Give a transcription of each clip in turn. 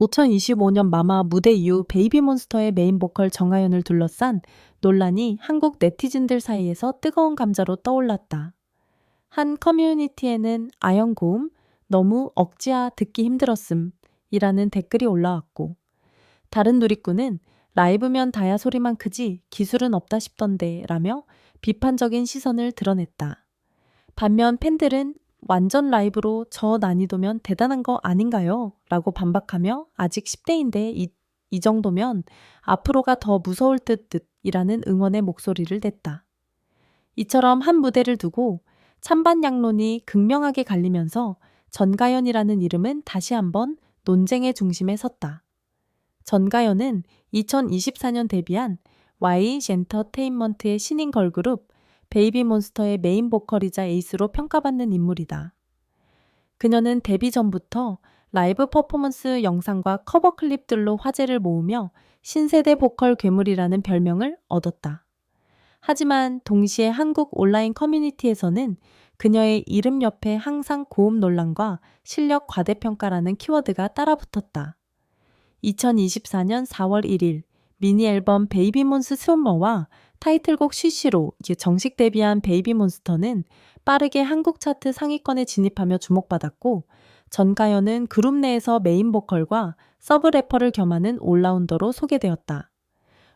2025년 마마 무대 이후 베이비몬스터의 메인 보컬 정하연을 둘러싼 논란이 한국 네티즌들 사이에서 뜨거운 감자로 떠올랐다. 한 커뮤니티에는 아연 고음, 너무 억지야 듣기 힘들었음 이라는 댓글이 올라왔고, 다른 누리꾼은 라이브면 다야 소리만 크지 기술은 없다 싶던데 라며 비판적인 시선을 드러냈다. 반면 팬들은 완전 라이브로 저 난이도면 대단한 거 아닌가요? 라고 반박하며 아직 10대인데 이 정도면 앞으로가 더 무서울 듯이라는 응원의 목소리를 냈다. 이처럼 한 무대를 두고 찬반 양론이 극명하게 갈리면서 전가연이라는 이름은 다시 한번 논쟁의 중심에 섰다. 전가연은 2024년 데뷔한 Y 엔터테인먼트의 신인 걸그룹 베이비몬스터의 메인 보컬이자 에이스로 평가받는 인물이다. 그녀는 데뷔 전부터 라이브 퍼포먼스 영상과 커버 클립들로 화제를 모으며 신세대 보컬 괴물이라는 별명을 얻었다. 하지만 동시에 한국 온라인 커뮤니티에서는 그녀의 이름 옆에 항상 고음 논란과 실력 과대평가라는 키워드가 따라붙었다. 2024년 4월 1일 미니 앨범 베이비몬스 스머와 타이틀곡 쉬쉬로 정식 데뷔한 베이비몬스터는 빠르게 한국 차트 상위권에 진입하며 주목받았고, 전가연은 그룹 내에서 메인 보컬과 서브 래퍼를 겸하는 올라운더로 소개되었다.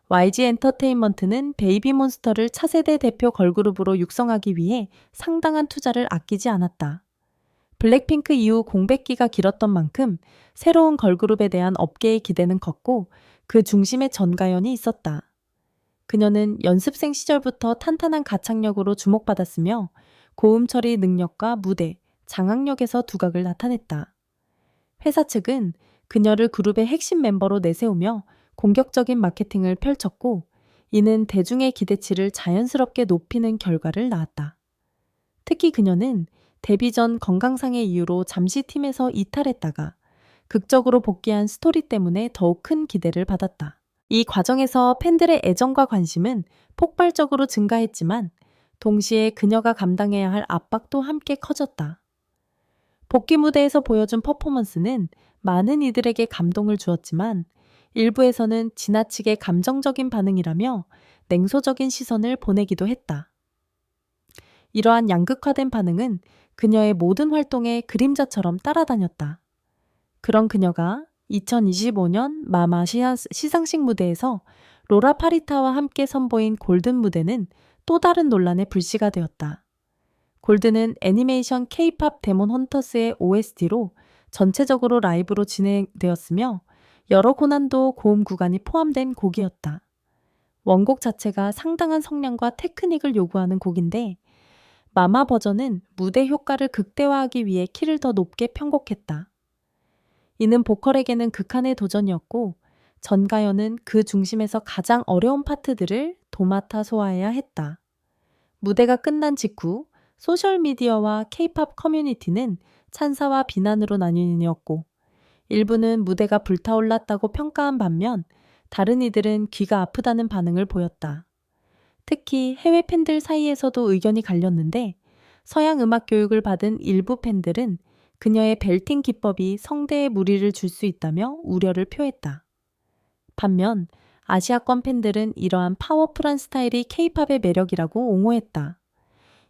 YG 엔터테인먼트는 베이비몬스터를 차세대 대표 걸그룹으로 육성하기 위해 상당한 투자를 아끼지 않았다. 블랙핑크 이후 공백기가 길었던 만큼 새로운 걸그룹에 대한 업계의 기대는 컸고, 그 중심에 전가연이 있었다. 그녀는 연습생 시절부터 탄탄한 가창력으로 주목받았으며 고음 처리 능력과 무대, 장악력에서 두각을 나타냈다. 회사 측은 그녀를 그룹의 핵심 멤버로 내세우며 공격적인 마케팅을 펼쳤고, 이는 대중의 기대치를 자연스럽게 높이는 결과를 낳았다. 특히 그녀는 데뷔 전 건강상의 이유로 잠시 팀에서 이탈했다가 극적으로 복귀한 스토리 때문에 더욱 큰 기대를 받았다. 이 과정에서 팬들의 애정과 관심은 폭발적으로 증가했지만 동시에 그녀가 감당해야 할 압박도 함께 커졌다. 복귀 무대에서 보여준 퍼포먼스는 많은 이들에게 감동을 주었지만 일부에서는 지나치게 감정적인 반응이라며 냉소적인 시선을 보내기도 했다. 이러한 양극화된 반응은 그녀의 모든 활동에 그림자처럼 따라다녔다. 그런 그녀가 2025년 마마 시상식 무대에서 로라 파리타와 함께 선보인 골든 무대는 또 다른 논란의 불씨가 되었다. 골든은 애니메이션 K-팝 데몬 헌터스의 OST로 전체적으로 라이브로 진행되었으며 여러 고난도 고음 구간이 포함된 곡이었다. 원곡 자체가 상당한 성량과 테크닉을 요구하는 곡인데, 마마 버전은 무대 효과를 극대화하기 위해 키를 더 높게 편곡했다. 이는 보컬에게는 극한의 도전이었고, 전가연은 그 중심에서 가장 어려운 파트들을 도맡아 소화해야 했다. 무대가 끝난 직후 소셜미디어와 K-팝 커뮤니티는 찬사와 비난으로 나뉘었고, 일부는 무대가 불타올랐다고 평가한 반면 다른 이들은 귀가 아프다는 반응을 보였다. 특히 해외 팬들 사이에서도 의견이 갈렸는데, 서양 음악 교육을 받은 일부 팬들은 그녀의 벨팅 기법이 성대에 무리를 줄 수 있다며 우려를 표했다. 반면 아시아권 팬들은 이러한 파워풀한 스타일이 K-팝의 매력이라고 옹호했다.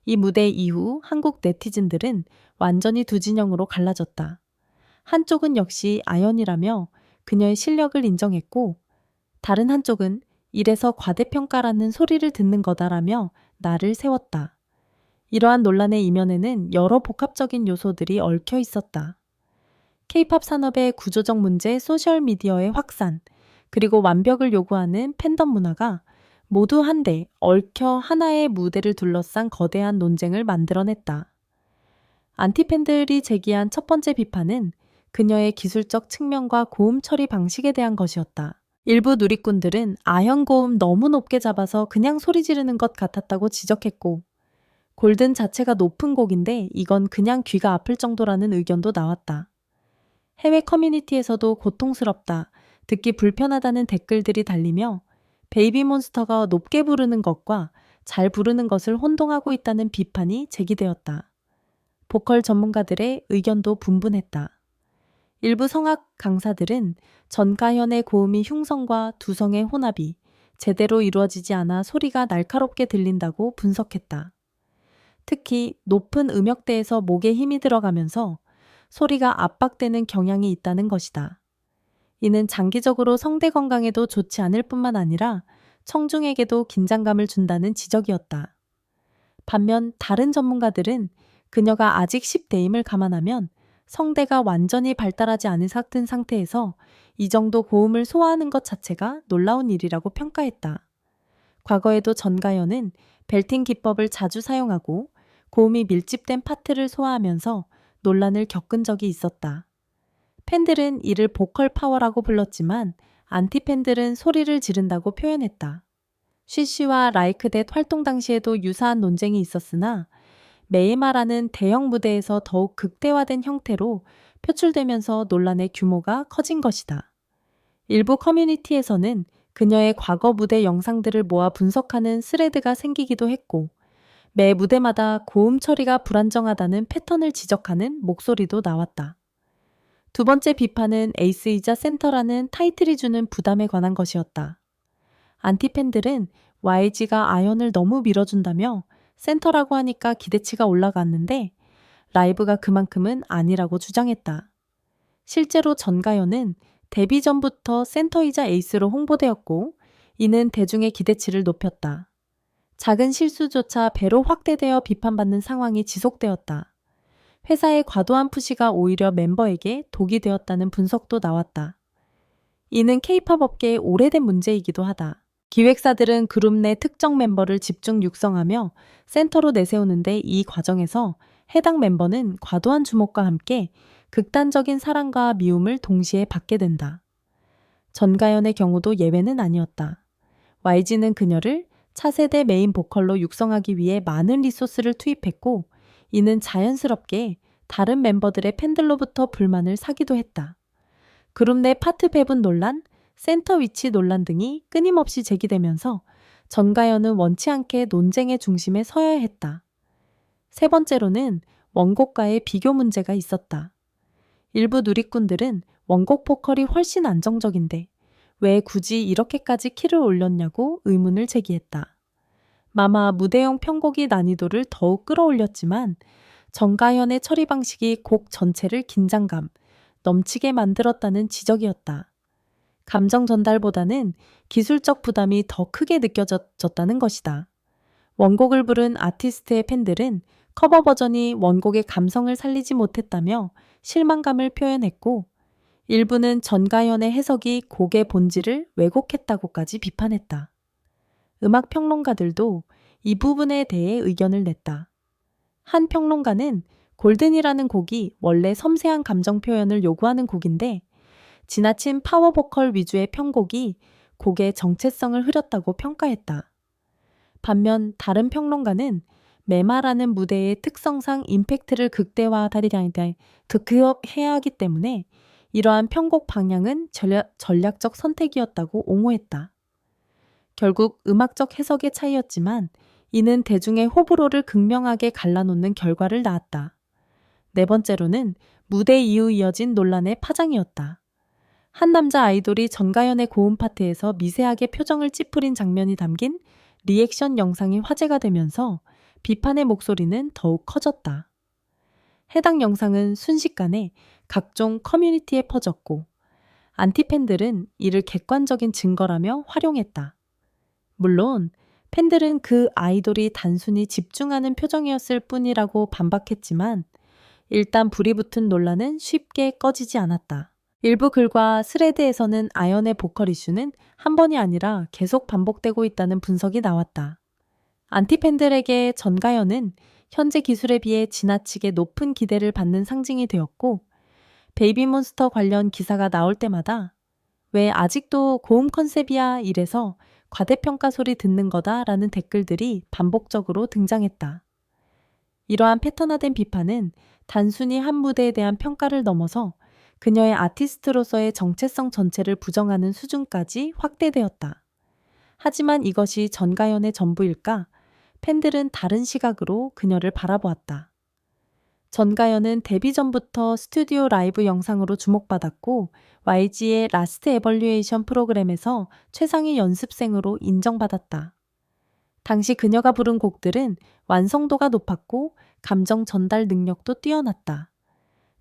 이 무대 이후 한국 네티즌들은 완전히 두 진영으로 갈라졌다. 한쪽은 역시 아연이라며 그녀의 실력을 인정했고, 다른 한쪽은 이래서 과대평가라는 소리를 듣는 거다라며 나를 세웠다. 이러한 논란의 이면에는 여러 복합적인 요소들이 얽혀 있었다. K-팝 산업의 구조적 문제, 소셜미디어의 확산, 그리고 완벽을 요구하는 팬덤 문화가 모두 한데 얽혀 하나의 무대를 둘러싼 거대한 논쟁을 만들어냈다. 안티팬들이 제기한 첫 번째 비판은 그녀의 기술적 측면과 고음 처리 방식에 대한 것이었다. 일부 누리꾼들은 아현 고음 너무 높게 잡아서 그냥 소리 지르는 것 같았다고 지적했고, 골든 자체가 높은 곡인데 이건 그냥 귀가 아플 정도라는 의견도 나왔다. 해외 커뮤니티에서도 고통스럽다, 듣기 불편하다는 댓글들이 달리며 베이비몬스터가 높게 부르는 것과 잘 부르는 것을 혼동하고 있다는 비판이 제기되었다. 보컬 전문가들의 의견도 분분했다. 일부 성악 강사들은 전가현의 고음이 흉성과 두성의 혼합이 제대로 이루어지지 않아 소리가 날카롭게 들린다고 분석했다. 특히 높은 음역대에서 목에 힘이 들어가면서 소리가 압박되는 경향이 있다는 것이다. 이는 장기적으로 성대 건강에도 좋지 않을 뿐만 아니라 청중에게도 긴장감을 준다는 지적이었다. 반면 다른 전문가들은 그녀가 아직 10대임을 감안하면 성대가 완전히 발달하지 않은 상태에서 이 정도 고음을 소화하는 것 자체가 놀라운 일이라고 평가했다. 과거에도 전가연은 벨팅 기법을 자주 사용하고 고음이 밀집된 파트를 소화하면서 논란을 겪은 적이 있었다. 팬들은 이를 보컬 파워라고 불렀지만 안티팬들은 소리를 지른다고 표현했다. 쉬쉬와 라이크댓 활동 당시에도 유사한 논쟁이 있었으나 메이마라는 대형 무대에서 더욱 극대화된 형태로 표출되면서 논란의 규모가 커진 것이다. 일부 커뮤니티에서는 그녀의 과거 무대 영상들을 모아 분석하는 스레드가 생기기도 했고 매 무대마다 고음 처리가 불안정하다는 패턴을 지적하는 목소리도 나왔다. 두 번째 비판은 에이스이자 센터라는 타이틀이 주는 부담에 관한 것이었다. 안티팬들은 YG가 아연을 너무 밀어준다며 센터라고 하니까 기대치가 올라갔는데 라이브가 그만큼은 아니라고 주장했다. 실제로 전가연은 데뷔 전부터 센터이자 에이스로 홍보되었고 이는 대중의 기대치를 높였다. 작은 실수조차 배로 확대되어 비판받는 상황이 지속되었다. 회사의 과도한 푸시가 오히려 멤버에게 독이 되었다는 분석도 나왔다. 이는 K-팝 업계의 오래된 문제이기도 하다. 기획사들은 그룹 내 특정 멤버를 집중 육성하며 센터로 내세우는데 이 과정에서 해당 멤버는 과도한 주목과 함께 극단적인 사랑과 미움을 동시에 받게 된다. 전가연의 경우도 예외는 아니었다. YG는 그녀를 차세대 메인 보컬로 육성하기 위해 많은 리소스를 투입했고 이는 자연스럽게 다른 멤버들의 팬들로부터 불만을 사기도 했다. 그룹 내 파트 배분 논란, 센터 위치 논란 등이 끊임없이 제기되면서 전가연은 원치 않게 논쟁의 중심에 서야 했다. 세 번째로는 원곡과의 비교 문제가 있었다. 일부 누리꾼들은 원곡 보컬이 훨씬 안정적인데 왜 굳이 이렇게까지 키를 올렸냐고 의문을 제기했다. 마마 무대용 편곡이 난이도를 더욱 끌어올렸지만 전가현의 처리 방식이 곡 전체를 긴장감, 넘치게 만들었다는 지적이었다. 감정 전달보다는 기술적 부담이 더 크게 느껴졌다는 것이다. 원곡을 부른 아티스트의 팬들은 커버 버전이 원곡의 감성을 살리지 못했다며 실망감을 표현했고 일부는 전가현의 해석이 곡의 본질을 왜곡했다고까지 비판했다. 음악 평론가들도 이 부분에 대해 의견을 냈다. 한 평론가는 골든이라는 곡이 원래 섬세한 감정 표현을 요구하는 곡인데 지나친 파워 보컬 위주의 편곡이 곡의 정체성을 흐렸다고 평가했다. 반면 다른 평론가는 메마라는 무대의 특성상 임팩트를 극대화해야 하기 때문에 이러한 편곡 방향은 전략적 선택이었다고 옹호했다. 결국 음악적 해석의 차이였지만 이는 대중의 호불호를 극명하게 갈라놓는 결과를 낳았다. 네 번째로는 무대 이후 이어진 논란의 파장이었다. 한 남자 아이돌이 전가연의 고음 파트에서 미세하게 표정을 찌푸린 장면이 담긴 리액션 영상이 화제가 되면서 비판의 목소리는 더욱 커졌다. 해당 영상은 순식간에 각종 커뮤니티에 퍼졌고 안티팬들은 이를 객관적인 증거라며 활용했다. 물론 팬들은 그 아이돌이 단순히 집중하는 표정이었을 뿐이라고 반박했지만 일단 불이 붙은 논란은 쉽게 꺼지지 않았다. 일부 글과 스레드에서는 아연의 보컬 이슈는 한 번이 아니라 계속 반복되고 있다는 분석이 나왔다. 안티팬들에게 전가연은 현재 기술에 비해 지나치게 높은 기대를 받는 상징이 되었고 베이비몬스터 관련 기사가 나올 때마다 왜 아직도 고음 컨셉이야 이래서 과대평가 소리 듣는 거다라는 댓글들이 반복적으로 등장했다. 이러한 패턴화된 비판은 단순히 한 무대에 대한 평가를 넘어서 그녀의 아티스트로서의 정체성 전체를 부정하는 수준까지 확대되었다. 하지만 이것이 전가연의 전부일까? 팬들은 다른 시각으로 그녀를 바라보았다. 전가연은 데뷔 전부터 스튜디오 라이브 영상으로 주목받았고 YG의 라스트 에벌류에이션 프로그램에서 최상위 연습생으로 인정받았다. 당시 그녀가 부른 곡들은 완성도가 높았고 감정 전달 능력도 뛰어났다.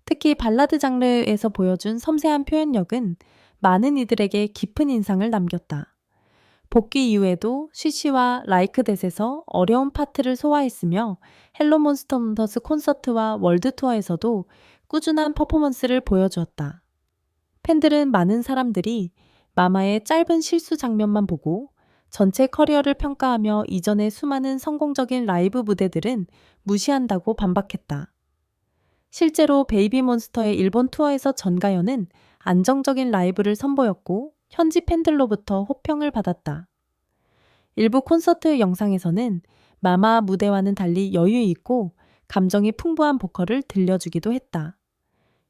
특히 발라드 장르에서 보여준 섬세한 표현력은 많은 이들에게 깊은 인상을 남겼다. 복귀 이후에도 쉬쉬와 라이크 댓에서 어려운 파트를 소화했으며 헬로 몬스터 몬터스 콘서트와 월드 투어에서도 꾸준한 퍼포먼스를 보여주었다. 팬들은 많은 사람들이 마마의 짧은 실수 장면만 보고 전체 커리어를 평가하며 이전의 수많은 성공적인 라이브 무대들은 무시한다고 반박했다. 실제로 베이비몬스터의 일본 투어에서 전가연은 안정적인 라이브를 선보였고 현지 팬들로부터 호평을 받았다. 일부 콘서트 영상에서는 마마 무대와는 달리 여유 있고 감정이 풍부한 보컬을 들려주기도 했다.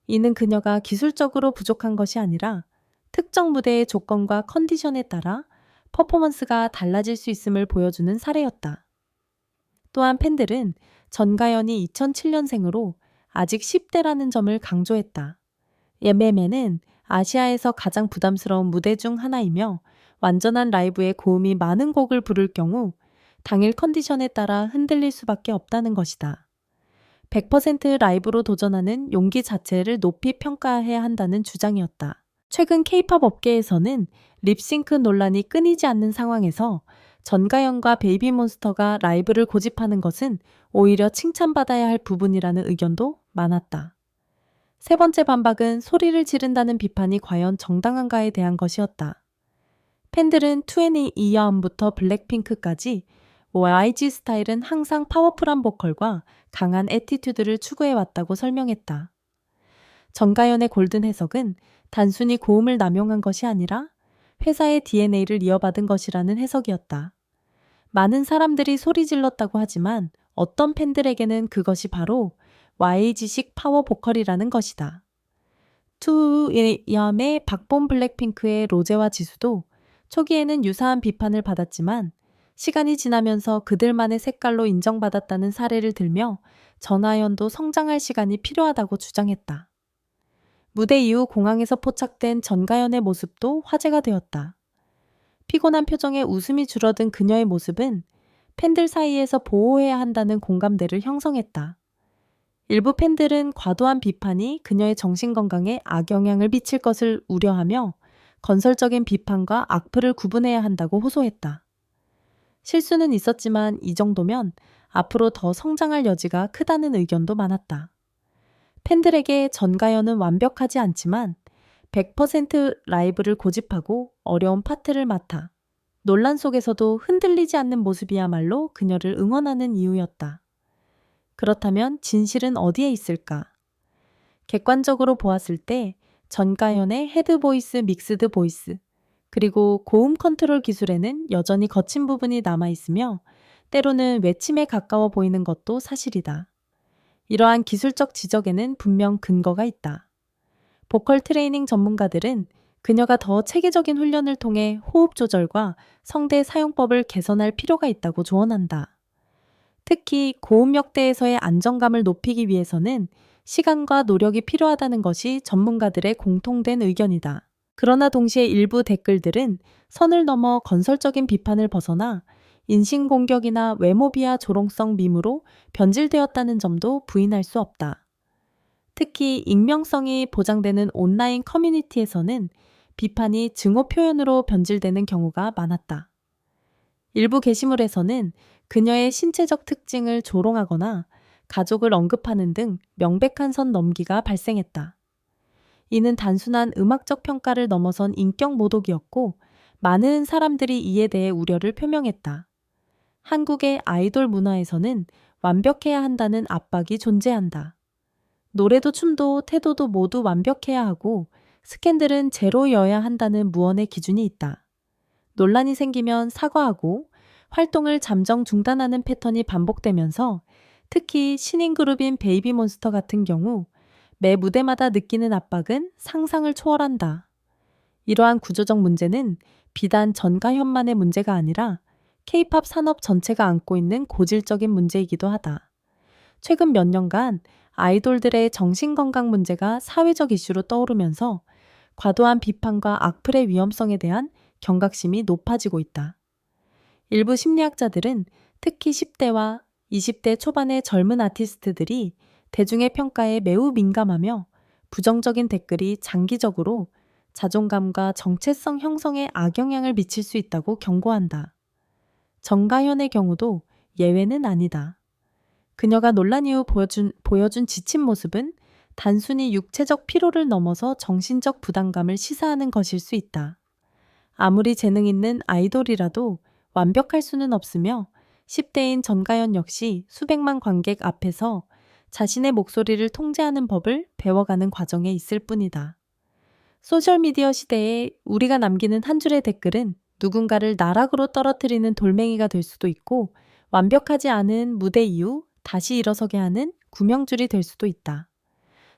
이는 그녀가 기술적으로 부족한 것이 아니라 특정 무대의 조건과 컨디션에 따라 퍼포먼스가 달라질 수 있음을 보여주는 사례였다. 또한 팬들은 전가연이 2007년생으로 아직 10대라는 점을 강조했다. 예매매는 아시아에서 가장 부담스러운 무대 중 하나이며 완전한 라이브에 고음이 많은 곡을 부를 경우 당일 컨디션에 따라 흔들릴 수밖에 없다는 것이다. 100% 라이브로 도전하는 용기 자체를 높이 평가해야 한다는 주장이었다. 최근 K-팝 업계에서는 립싱크 논란이 끊이지 않는 상황에서 전가연과 베이비몬스터가 라이브를 고집하는 것은 오히려 칭찬받아야 할 부분이라는 의견도 많았다. 세 번째 반박은 소리를 지른다는 비판이 과연 정당한가에 대한 것이었다. 팬들은 2NE2부터 블랙핑크까지 YG 스타일은 항상 파워풀한 보컬과 강한 애티튜드를 추구해왔다고 설명했다. 전가연의 골든 해석은 단순히 고음을 남용한 것이 아니라 회사의 DNA를 이어받은 것이라는 해석이었다. 많은 사람들이 소리 질렀다고 하지만 어떤 팬들에게는 그것이 바로 YG식 파워 보컬이라는 것이다. 2NE의 박봄 블랙핑크의 로제와 지수도 초기에는 유사한 비판을 받았지만 시간이 지나면서 그들만의 색깔로 인정받았다는 사례를 들며 전하연도 성장할 시간이 필요하다고 주장했다. 무대 이후 공항에서 포착된 전가연의 모습도 화제가 되었다. 피곤한 표정에 웃음이 줄어든 그녀의 모습은 팬들 사이에서 보호해야 한다는 공감대를 형성했다. 일부 팬들은 과도한 비판이 그녀의 정신건강에 악영향을 미칠 것을 우려하며 건설적인 비판과 악플을 구분해야 한다고 호소했다. 실수는 있었지만 이 정도면 앞으로 더 성장할 여지가 크다는 의견도 많았다. 팬들에게 전가연은 완벽하지 않지만 100% 라이브를 고집하고 어려운 파트를 맡아 논란 속에서도 흔들리지 않는 모습이야말로 그녀를 응원하는 이유였다. 그렇다면 진실은 어디에 있을까? 객관적으로 보았을 때 전가연의 헤드 보이스, 믹스드 보이스, 그리고 고음 컨트롤 기술에는 여전히 거친 부분이 남아있으며 때로는 외침에 가까워 보이는 것도 사실이다. 이러한 기술적 지적에는 분명 근거가 있다. 보컬 트레이닝 전문가들은 그녀가 더 체계적인 훈련을 통해 호흡 조절과 성대 사용법을 개선할 필요가 있다고 조언한다. 특히 고음 역대에서의 안정감을 높이기 위해서는 시간과 노력이 필요하다는 것이 전문가들의 공통된 의견이다. 그러나 동시에 일부 댓글들은 선을 넘어 건설적인 비판을 벗어나 인신공격이나 외모 비하 조롱성 밈으로 변질되었다는 점도 부인할 수 없다. 특히 익명성이 보장되는 온라인 커뮤니티에서는 비판이 증오 표현으로 변질되는 경우가 많았다. 일부 게시물에서는 그녀의 신체적 특징을 조롱하거나 가족을 언급하는 등 명백한 선 넘기가 발생했다. 이는 단순한 음악적 평가를 넘어선 인격 모독이었고 많은 사람들이 이에 대해 우려를 표명했다. 한국의 아이돌 문화에서는 완벽해야 한다는 압박이 존재한다. 노래도 춤도 태도도 모두 완벽해야 하고 스캔들은 제로여야 한다는 무언의 기준이 있다. 논란이 생기면 사과하고 활동을 잠정 중단하는 패턴이 반복되면서 특히 신인 그룹인 베이비몬스터 같은 경우 매 무대마다 느끼는 압박은 상상을 초월한다. 이러한 구조적 문제는 비단 전가현만의 문제가 아니라 K-팝 산업 전체가 안고 있는 고질적인 문제이기도 하다. 최근 몇 년간 아이돌들의 정신건강 문제가 사회적 이슈로 떠오르면서 과도한 비판과 악플의 위험성에 대한 경각심이 높아지고 있다. 일부 심리학자들은 특히 10대와 20대 초반의 젊은 아티스트들이 대중의 평가에 매우 민감하며 부정적인 댓글이 장기적으로 자존감과 정체성 형성에 악영향을 미칠 수 있다고 경고한다. 정가현의 경우도 예외는 아니다. 그녀가 논란 이후 보여준 지친 모습은 단순히 육체적 피로를 넘어서 정신적 부담감을 시사하는 것일 수 있다. 아무리 재능 있는 아이돌이라도 완벽할 수는 없으며 10대인 전가연 역시 수백만 관객 앞에서 자신의 목소리를 통제하는 법을 배워가는 과정에 있을 뿐이다. 소셜미디어 시대에 우리가 남기는 한 줄의 댓글은 누군가를 나락으로 떨어뜨리는 돌멩이가 될 수도 있고 완벽하지 않은 무대 이후 다시 일어서게 하는 구명줄이 될 수도 있다.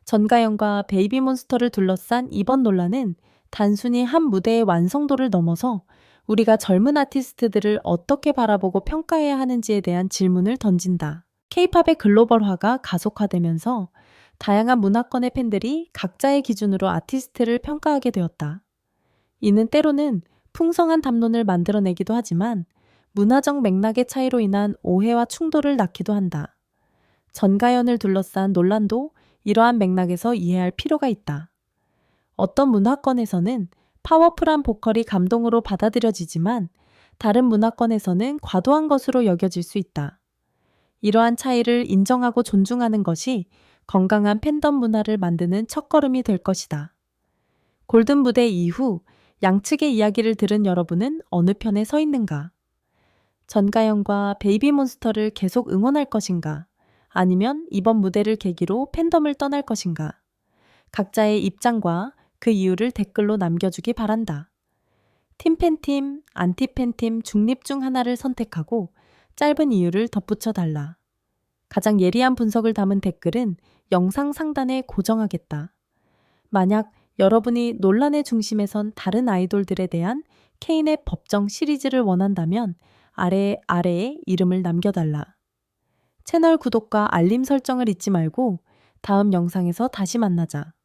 전가연과 베이비몬스터를 둘러싼 이번 논란은 단순히 한 무대의 완성도를 넘어서 우리가 젊은 아티스트들을 어떻게 바라보고 평가해야 하는지에 대한 질문을 던진다. K-팝의 글로벌화가 가속화되면서 다양한 문화권의 팬들이 각자의 기준으로 아티스트를 평가하게 되었다. 이는 때로는 풍성한 담론을 만들어내기도 하지만 문화적 맥락의 차이로 인한 오해와 충돌을 낳기도 한다. 전가연을 둘러싼 논란도 이러한 맥락에서 이해할 필요가 있다. 어떤 문화권에서는 파워풀한 보컬이 감동으로 받아들여지지만 다른 문화권에서는 과도한 것으로 여겨질 수 있다. 이러한 차이를 인정하고 존중하는 것이 건강한 팬덤 문화를 만드는 첫걸음이 될 것이다. 골든 무대 이후 양측의 이야기를 들은 여러분은 어느 편에 서 있는가? 전가연과 베이비몬스터를 계속 응원할 것인가? 아니면 이번 무대를 계기로 팬덤을 떠날 것인가? 각자의 입장과 그 이유를 댓글로 남겨주기 바란다. 팀팬팀, 안티팬팀 중립 중 하나를 선택하고 짧은 이유를 덧붙여 달라. 가장 예리한 분석을 담은 댓글은 영상 상단에 고정하겠다. 만약 여러분이 논란의 중심에 선 다른 아이돌들에 대한 케인의 법정 시리즈를 원한다면 아래에 이름을 남겨달라. 채널 구독과 알림 설정을 잊지 말고 다음 영상에서 다시 만나자.